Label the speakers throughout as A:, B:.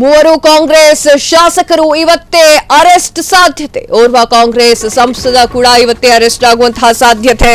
A: ಮೂವರು ಕಾಂಗ್ರೆಸ್ ಶಾಸಕರು ಇವತ್ತೇ ಅರೆಸ್ಟ್ ಸಾಧ್ಯತೆ. ಓರ್ವ ಕಾಂಗ್ರೆಸ್ ಸಂಸದ ಕೂಡ ಇವತ್ತೇ ಅರೆಸ್ಟ್ ಆಗುವಂತಹ ಸಾಧ್ಯತೆ.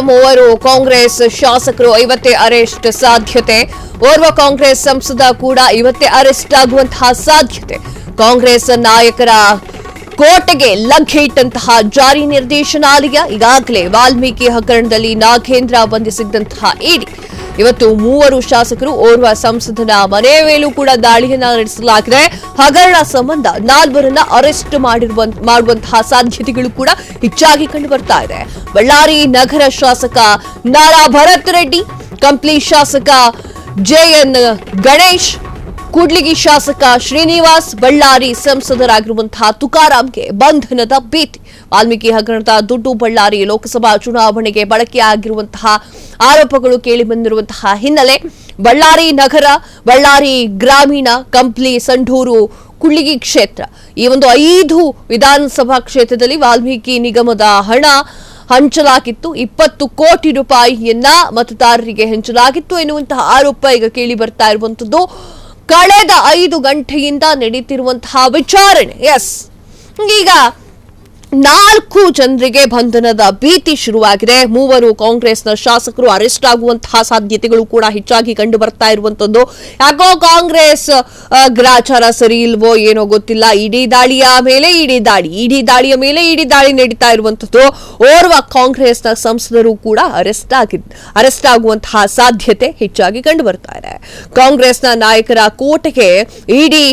A: ಮೂವರು ಕಾಂಗ್ರೆಸ್ ಶಾಸಕರು ಇವತ್ತೇ ಅರೆಸ್ಟ್ ಸಾಧ್ಯತೆ. ಓರ್ವ ಕಾಂಗ್ರೆಸ್ ಸಂಸದ ಕೂಡ ಇವತ್ತೇ ಅರೆಸ್ಟ್ ಆಗುವಂತಹ ಸಾಧ್ಯತೆ. ಕಾಂಗ್ರೆಸ್ ನಾಯಕರ ಕೋಟೆಗೆ ಲಗ್ಗೆ ಇಟ್ಟಂತಹ ಜಾರಿ ನಿರ್ದೇಶನಾಲಯ ಈಗಾಗಲೇ ವಾಲ್ಮೀಕಿ ಹಗರಣದಲ್ಲಿ ನಾಗೇಂದ್ರ ಬಂಧಿಸಿದ್ದಂತಹ ಇಡಿ ಇವತ್ತು ಮೂವರು ಶಾಸಕರು ಓರ್ವ ಸಂಸದನ ಮನೆ ಮೇಲೂ ಕೂಡ ದಾಳಿಯನ್ನ ನಡೆಸಲಾಗಿದೆ. ಹಗರಣ ಸಂಬಂಧ ನಾಲ್ವರನ್ನ ಅರೆಸ್ಟ್ ಮಾಡುವಂತಹ ಸಾಧ್ಯತೆಗಳು ಕೂಡ ಹೆಚ್ಚಾಗಿ ಕಂಡು ಬರ್ತಾ ಇದೆ. ಬಳ್ಳಾರಿ ನಗರ ಶಾಸಕ ನಾರಾ ಭರತ್ ರೆಡ್ಡಿ, ಕಂಪ್ಲಿ ಶಾಸಕ ಜೆಎನ್ ಗಣೇಶ್, ಕೂಡ್ಲಿಗಿ ಶಾಸಕ ಶ್ರೀನಿವಾಸ್, ಬಳ್ಳಾರಿ ಸಂಸದರಾಗಿರುವಂತಹ ತುಕಾರಾಂಗೆ ಬಂಧನದ ಭೀತಿ. ವಾಲ್ಮೀಕಿ ಹಗರಣದ ದುಡ್ಡು ಬಳ್ಳಾರಿ ಲೋಕಸಭಾ ಚುನಾವಣೆಗೆ ಬಳಕೆಯಾಗಿರುವಂತಹ ಆರೋಪಗಳು ಕೇಳಿಬಂದಿರುವಂತಹ ಹಿನ್ನೆಲೆ ಬಳ್ಳಾರಿ ನಗರ, ಬಳ್ಳಾರಿ ಗ್ರಾಮೀಣ, ಕಂಪ್ಲಿ, ಸಂಡೂರು, ಕೂಡ್ಲಿಗಿ ಕ್ಷೇತ್ರ ಈ ಒಂದು 5 ವಿಧಾನಸಭಾ ಕ್ಷೇತ್ರದಲ್ಲಿ ವಾಲ್ಮೀಕಿ ನಿಗಮದ ಹಣ ಹಂಚಲಾಗಿತ್ತು. 20 ಕೋಟಿ ರೂಪಾಯಿಯನ್ನ ಮತದಾರರಿಗೆ ಹಂಚಲಾಗಿತ್ತು ಎನ್ನುವಂತಹ ಆರೋಪ ಈಗ ಕೇಳಿ ಬರ್ತಾ ಇರುವಂತದ್ದು. ಕಳೆದ 5 ಗಂಟೆಯಿಂದ ನಡೀತಿರುವಂತಹ ವಿಚಾರಣೆ ಈಗ 4 ಜನರಿಗೆ ಬಂಧನದ ಭೀತಿ ಶುರುವಾಗಿದೆ. ಮೂವರು ಕಾಂಗ್ರೆಸ್ನ ಶಾಸಕರು ಅರೆಸ್ಟ್ ಆಗುವಂತಹ ಸಾಧ್ಯತೆಗಳು ಕೂಡ ಹೆಚ್ಚಾಗಿ ಕಂಡು ಬರ್ತಾ ಇರುವಂತದ್ದು. ಯಾಕೋ ಕಾಂಗ್ರೆಸ್ ಗ್ರಾಚಾರ ಸರಿ ಇಲ್ವೋ ಏನೋ ಗೊತ್ತಿಲ್ಲ. ಇಡೀ ದಾಳಿಯ ಮೇಲೆ ಇಡೀ ದಾಳಿ ನಡೀತಾ ಇರುವಂತದ್ದು. ಓರ್ವ ಕಾಂಗ್ರೆಸ್ನ ಸಂಸದರು ಕೂಡ ಅರೆಸ್ಟ್ ಆಗುವಂತಹ ಸಾಧ್ಯತೆ ಹೆಚ್ಚಾಗಿ ಕಂಡು ಬರ್ತಾ ಇದೆ. ಕಾಂಗ್ರೆಸ್ನ ನಾಯಕರ ಕೋಟೆಗೆ ಇಡಿ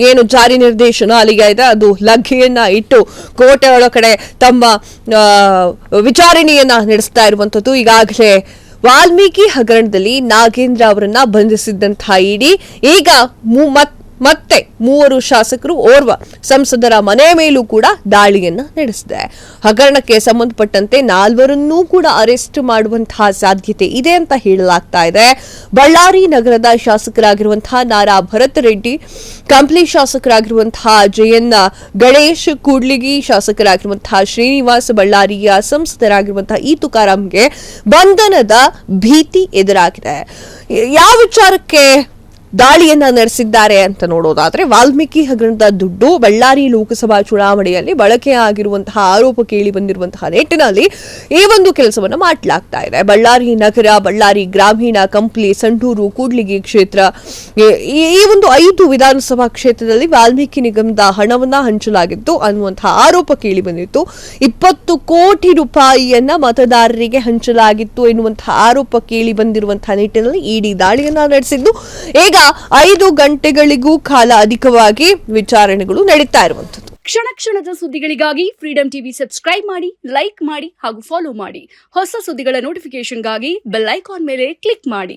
A: ಏನು ಜಾರಿ ನಿರ್ದೇಶನಾಲಯ ಇದೆ ಅದು ಲಗ್ಗೆಯನ್ನ ಇಟ್ಟು ಕೋಟೆ ಒಳಗಡೆ ತಮ್ಮ ವಿಚಾರಣೆಯನ್ನ ನಡೆಸ್ತಾ ಇರುವಂತದ್ದು. ಈಗಾಗಲೇ ವಾಲ್ಮೀಕಿ ಹಗರಣದಲ್ಲಿ ನಾಗೇಂದ್ರ ಅವರನ್ನ ಬಂಧಿಸಿದ್ದಂತಹ ಇಡಿ ಈಗ ಮತ್ತೆ ಮೂವರು ಶಾಸಕರು ಓರ್ವ ಸಂಸದರ ಮನೆ ಮೇಲೂ ಕೂಡ ದಾಳಿಯನ್ನ ನಡೆಸಿದೆ. ಹಗರಣಕ್ಕೆ ಸಂಬಂಧಪಟ್ಟಂತೆ 4 ಕೂಡ ಅರೆಸ್ಟ್ ಮಾಡುವಂತಹ ಸಾಧ್ಯತೆ ಇದೆ ಅಂತ ಹೇಳಲಾಗ್ತಾ ಇದೆ. ಬಳ್ಳಾರಿ ನಗರದ ಶಾಸಕರಾಗಿರುವಂತಹ ನಾರಾ ಭರತ್ ರೆಡ್ಡಿ, ಕಂಪ್ಲಿ ಶಾಸಕರಾಗಿರುವಂತಹ ಜೆಎನ್ ಗಣೇಶ್, ಕೂಡ್ಲಿಗಿ ಶಾಸಕರಾಗಿರುವಂತಹ ಶ್ರೀನಿವಾಸ್, ಬಳ್ಳಾರಿಯ ಸಂಸದರಾಗಿರುವಂತಹ ಈ ತುಕಾರಾಂಗೆ ಬಂಧನದ ಭೀತಿ ಎದುರಾಗಿದೆ. ಯಾವ ವಿಚಾರಕ್ಕೆ ದಾಳಿಯನ್ನ ನಡೆಸಿದ್ದಾರೆ ಅಂತ ನೋಡೋದಾದ್ರೆ, ವಾಲ್ಮೀಕಿ ಹಗರಣದ ದುಡ್ಡು ಬಳ್ಳಾರಿ ಲೋಕಸಭಾ ಚುನಾವಣೆಯಲ್ಲಿ ಬಳಕೆಯಾಗಿರುವಂತಹ ಆರೋಪ ಕೇಳಿ ಬಂದಿರುವಂತಹ ನಿಟ್ಟಿನಲ್ಲಿ ಈ ಒಂದು ಕೆಲಸವನ್ನ ಮಾಡಲಾಗ್ತಾ ಇದೆ. ಬಳ್ಳಾರಿ ನಗರ, ಬಳ್ಳಾರಿ ಗ್ರಾಮೀಣ, ಕಂಪ್ಲಿ, ಸಂಡೂರು, ಕೂಡ್ಲಿಗಿ ಕ್ಷೇತ್ರ ಈ ಒಂದು 5 ವಿಧಾನಸಭಾ ಕ್ಷೇತ್ರದಲ್ಲಿ ವಾಲ್ಮೀಕಿ ನಿಗಮದ ಹಣವನ್ನ ಹಂಚಲಾಗಿತ್ತು ಅನ್ನುವಂತಹ ಆರೋಪ ಕೇಳಿ ಬಂದಿತ್ತು. 20 ಕೋಟಿ ರೂಪಾಯಿಯನ್ನ ಮತದಾರರಿಗೆ ಹಂಚಲಾಗಿತ್ತು ಎನ್ನುವಂತಹ ಆರೋಪ ಕೇಳಿ ಬಂದಿರುವಂತಹ ನಿಟ್ಟಿನಲ್ಲಿ ಇಡಿ ದಾಳಿಯನ್ನ ನಡೆಸಿದ್ದು. ಈಗ 5 ಗಂಟೆಗಳಿಗೂ ಕಾಲ ಅಧಿಕವಾಗಿ ವಿಚಾರಣೆಗಳು ನಡೀತಾ ಇರುವಂತದ್ದು.
B: ಕ್ಷಣದ ಸುದ್ದಿಗಳಿಗಾಗಿ ಫ್ರೀಡಂ ಟಿವಿ ಸಬ್ಸ್ಕ್ರೈಬ್ ಮಾಡಿ, ಲೈಕ್ ಮಾಡಿ ಹಾಗೂ ಫಾಲೋ ಮಾಡಿ. ಹೊಸ ಸುದ್ದಿಗಳ ನೋಟಿಫಿಕೇಶನ್ಗಾಗಿ ಬೆಲ್ ಐಕಾನ್ ಮೇಲೆ ಕ್ಲಿಕ್ ಮಾಡಿ.